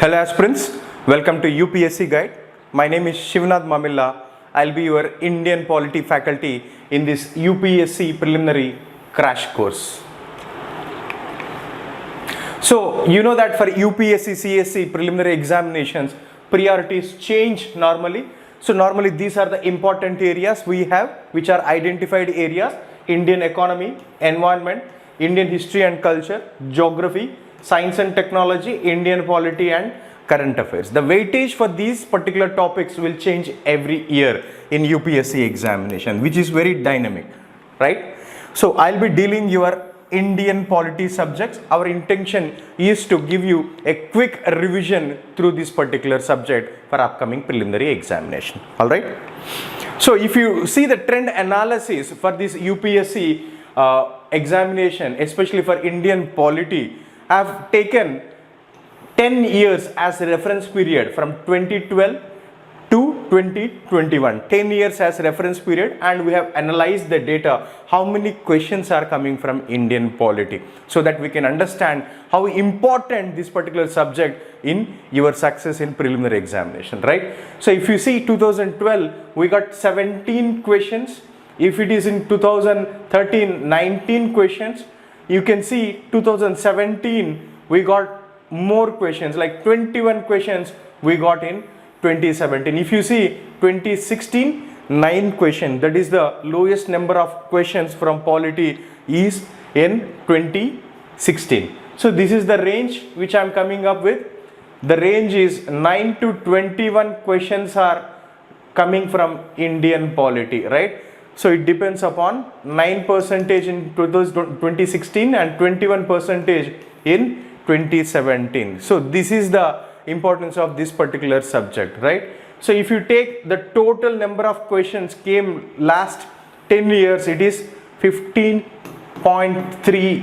Hello aspirants, welcome to UPSC Guide. My name is Shivnath Mamilla. I'll be your Indian Polity faculty in this UPSC preliminary crash course. So, you know that for UPSC CSC preliminary examinations, priorities change normally. So, normally these are the important areas we have, which are identified areas: Indian economy, environment, Indian history and culture, geography, science and technology, Indian polity and current affairs. The weightage for these particular topics will change every year in UPSC examination, which is very dynamic, right? So I'll be dealing your Indian polity subjects. Our intention is to give you a quick revision through this particular subject for upcoming preliminary examination. All right. So if you see the trend analysis for this UPSC examination, especially for Indian polity, I have taken 10 years as a reference period from 2012 to 2021. 10 years as reference period, and we have analyzed the data, how many questions are coming from Indian polity, so that we can understand how important this particular subject in your success in preliminary examination, right? So if you see 2012, we got 17 questions. If it is in 2013, 19 questions. You can see 2017 we got more questions, like 21 questions we got in 2017. If you see 2016, 9 questions, that is the lowest number of questions from polity is in 2016. So this is the range which I am coming up with. The range is 9 to 21 questions are coming from Indian polity, right? So it depends upon 9% in 2016 and 21% in 2017. So this is the importance of this particular subject, right? So if you take the total number of questions came last 10 years, it is 15.3,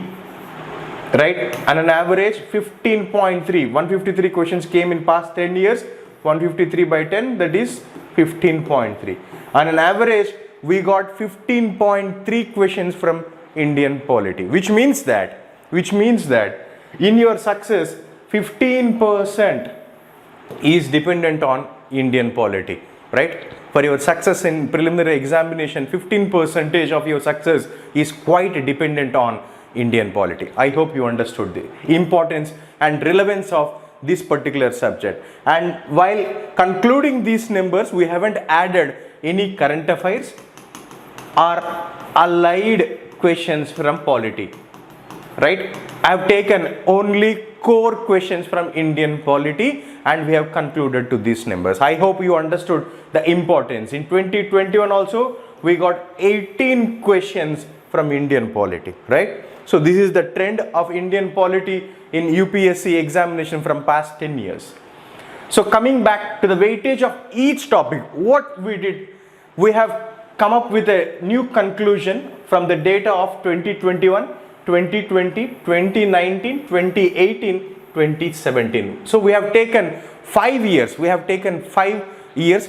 right? And an average 15.3. 153 questions came in past 10 years. 153 by 10, that is 15.3. On an average, we got 15.3 questions from Indian polity, which means that in your success 15% is dependent on Indian polity, right? For your success in preliminary examination, 15% of your success is quite dependent on Indian polity. I hope you understood the importance and relevance of this particular subject. And while concluding these numbers, we haven't added any current affairs or allied questions from polity, right? I have taken only core questions from Indian polity and we have concluded to these numbers. I hope you understood the importance. In 2021 also we got 18 questions from Indian polity, right? So this is the trend of Indian polity in UPSC examination from past 10 years. So coming back to the weightage of each topic, what we did, we have come up with a new conclusion from the data of 2021, 2020, 2019, 2018, 2017. So we have taken 5 years,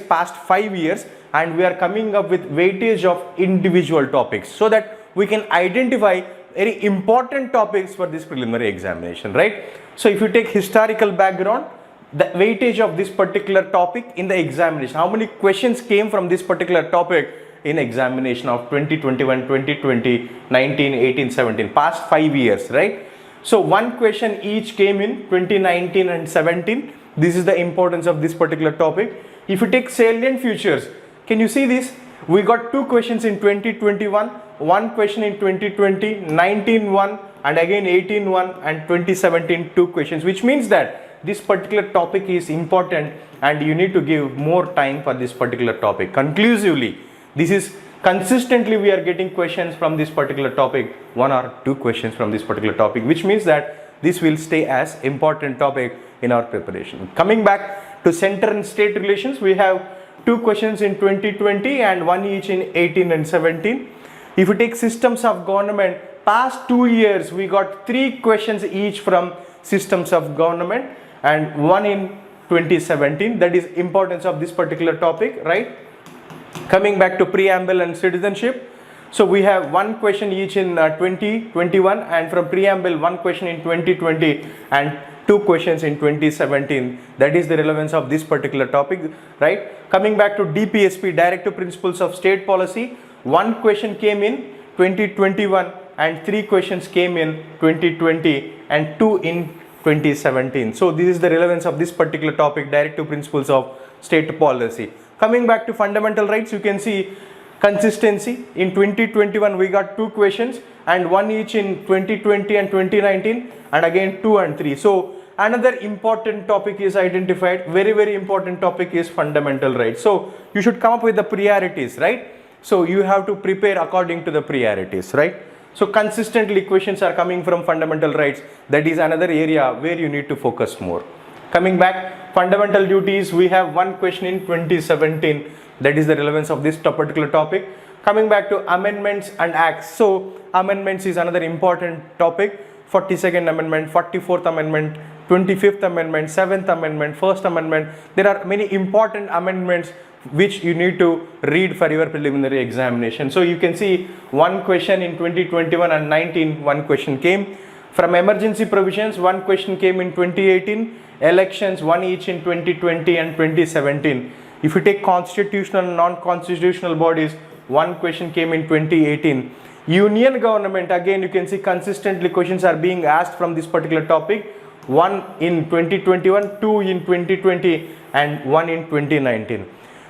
past 5 years, and we are coming up with weightage of individual topics so that we can identify very important topics for this preliminary examination, right? So if you take historical background, the weightage of this particular topic in the examination, how many questions came from this particular topic in examination of 2021, 2020, 19, 18, 17, past 5 years, right? So one question each came in 2019 and 17. This is the importance of this particular topic. If you take salient features, can you see this? We got 2 questions in 2021, 1 question in 2020, 19 1, and again 18 1, and 2017 2 questions, which means that this particular topic is important and you need to give more time for this particular topic. Conclusively, this is consistently we are getting questions from this particular topic, 1 or 2 questions from this particular topic, which means that this will stay as important topic in our preparation. Coming back to center and state relations, we have 2 questions in 2020 and 1 each in 18 and 17. If you take systems of government, past 2 years we got 3 questions each from systems of government and 1 in 2017. That is importance of this particular topic, right? Coming back to preamble and citizenship, so we have 1 question each in 2021, and from preamble 1 question in 2020 and 2 questions in 2017. That is the relevance of this particular topic, right? Coming back to DPSP, Directive Principles of State Policy, 1 question came in 2021 and 3 questions came in 2020 and 2 in 2017. So this is the relevance of this particular topic, Directive Principles of State Policy. Coming back to fundamental rights, you can see consistency. In 2021 we got 2 questions and 1 each in 2020 and 2019, and again 2 and 3. So another important topic is identified. Very important topic is fundamental rights. So you should come up with the priorities, right? So you have to prepare according to the priorities, right? So consistently questions are coming from fundamental rights. That is another area where you need to focus more. Coming back, fundamental duties, we have 1 question in 2017. That is the relevance of this particular topic. Coming back to amendments and acts. So amendments is another important topic. 42nd Amendment, 44th Amendment, 25th Amendment, 7th Amendment, 1st Amendment. There are many important amendments which you need to read for your preliminary examination. So you can see 1 question in 2021 and 19, 1 question came. From emergency provisions, 1 question came in 2018. Elections, 1 each in 2020 and 2017. If you take constitutional and non-constitutional bodies, 1 question came in 2018. Union government, again you can see consistently questions are being asked from this particular topic. 1 in 2021, 2 in 2020 and 1 in 2019.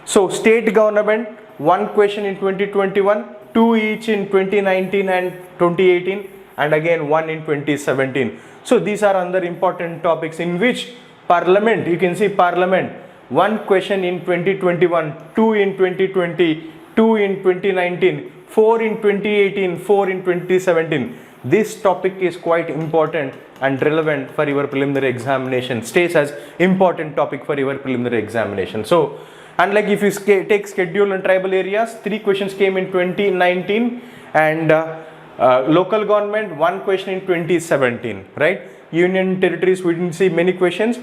So state government, 1 question in 2021, 2 each in 2019 and 2018, and again 1 in 2017. So these are another important topics in which parliament, you can see parliament, 1 question in 2021, 2 in 2020, 2 in 2019, 4 in 2018, 4 in 2017. This topic is quite important and relevant for your preliminary examination, stays as important topic for your preliminary examination. So unlike if you take schedule and tribal areas, 3 questions came in 2019, and local government, 1 question in 2017, right? Union territories, we didn't see many questions.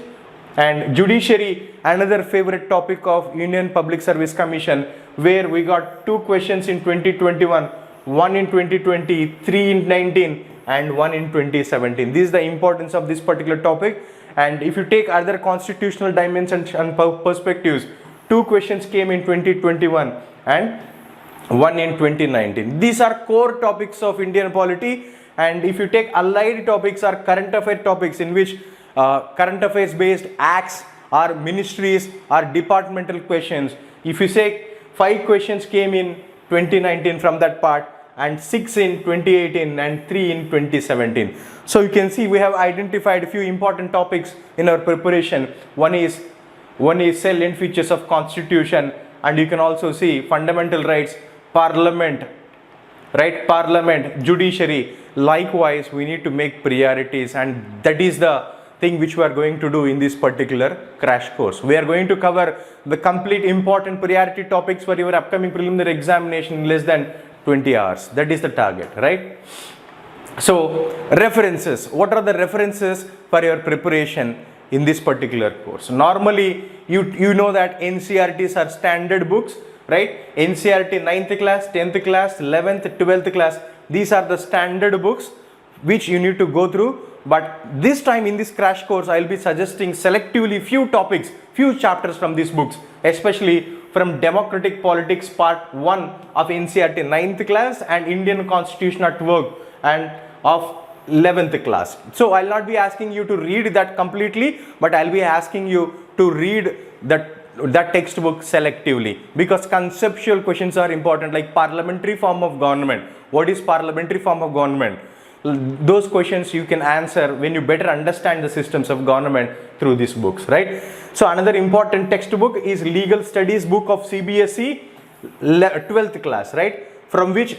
And judiciary, another favorite topic of Union Public Service Commission, where we got 2 questions in 2021, 1 in 2020, 3 in 19 and 1 in 2017. This is the importance of this particular topic. And if you take other constitutional dimensions and perspectives, 2 questions came in 2021 and 1 in 2019. These are core topics of Indian polity. And if you take allied topics or current affair topics, in which current affairs based acts or ministries or departmental questions, if you say 5 questions came in 2019 from that part and 6 in 2018 and 3 in 2017. So you can see we have identified a few important topics in our preparation. One is cell and features of constitution, and you can also see fundamental rights, parliament, right? Parliament, judiciary. Likewise, we need to make priorities, and that is the thing which we are going to do in this particular crash course. We are going to cover the complete important priority topics for your upcoming preliminary examination in less than 20 hours. That is the target, right? So references, what are the references for your preparation in this particular course? Normally you know that NCERTs are standard books, right? NCERT 9th class, 10th class, 11th, 12th class, these are the standard books which you need to go through. But this time in this crash course, I will be suggesting selectively few topics, few chapters from these books, especially from Democratic Politics Part 1 of NCERT 9th class and Indian Constitution at Work and of 11th class. So I will not be asking you to read that completely, but I will be asking you to read that textbook selectively, because conceptual questions are important, like parliamentary form of government. What is parliamentary form of government? Those questions you can answer when you better understand the systems of government through these books, right? So another important textbook is Legal Studies book of CBSE 12th class, right? From which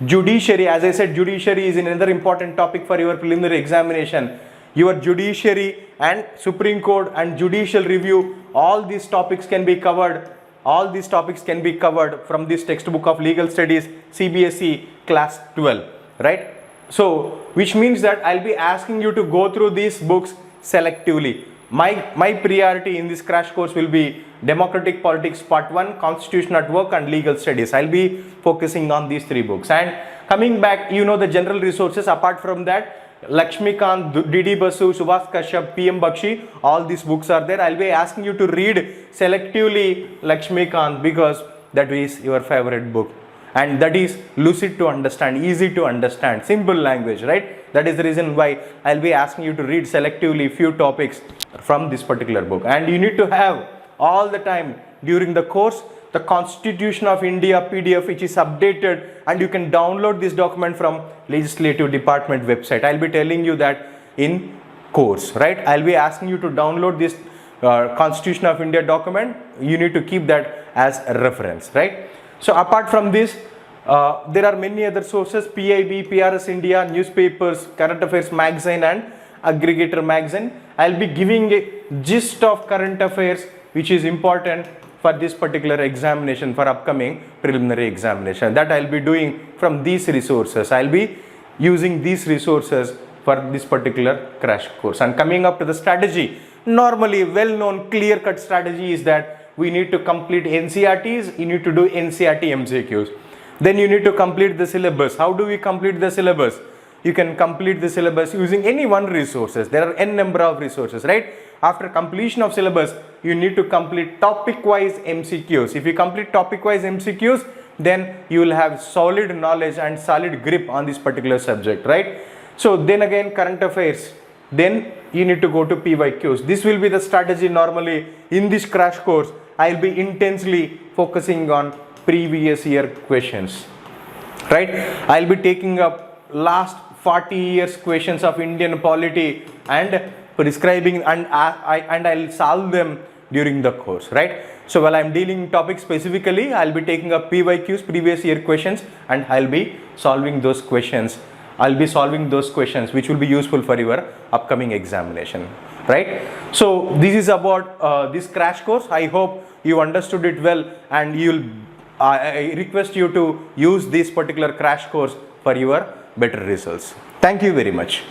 judiciary, as I said, judiciary is another important topic for your preliminary examination. Your judiciary and Supreme Court and judicial review, all these topics can be covered. All these topics can be covered from this textbook of Legal Studies CBSE class 12, right? So which means that I'll be asking you to go through these books selectively. My priority in this crash course will be Democratic Politics Part 1, Constitution at Work and Legal Studies. I'll be focusing on these 3 books. And coming back, you know, the general resources. Apart from that, Lakshmikant, D.D. Basu, Subhas Kashyap, P.M. Bakshi, all these books are there. I'll be asking you to read selectively Lakshmikant because that is your favorite book. And that is lucid to understand, easy to understand, simple language, right? That is the reason why I'll be asking you to read selectively few topics from this particular book. And you need to have all the time during the course the Constitution of India PDF, which is updated, and you can download this document from Legislative Department website. I'll be telling you that in course, right? I'll be asking you to download this Constitution of India document. You need to keep that as a reference, right? So apart from this, there are many other sources: PIB, PRS India, newspapers, current affairs magazine, and aggregator magazine. I'll be giving a gist of current affairs which is important for this particular examination, for upcoming preliminary examination. That I'll be doing from these resources. I'll be using these resources for this particular crash course. And coming up to the strategy, normally well-known clear-cut strategy is that we need to complete NCRTs, you need to do NCRT MCQs. Then you need to complete the syllabus. How do we complete the syllabus? You can complete the syllabus using any one resources. There are n number of resources, right? After completion of syllabus, you need to complete topic-wise MCQs. If you complete topic-wise MCQs, then you will have solid knowledge and solid grip on this particular subject, right? So then again, current affairs. Then you need to go to PYQs. This will be the strategy normally in this crash course. I'll be intensely focusing on previous year questions, right? I'll be taking up last 40 years questions of Indian polity and prescribing, and I'll solve them during the course, right? So while I'm dealing topic specifically, I'll be taking up PYQs, previous year questions, and I'll be solving those questions. Which will be useful for your upcoming examination, right? So this is about this crash course. I hope you understood it well, and I request you to use this particular crash course for your better results. Thank you very much.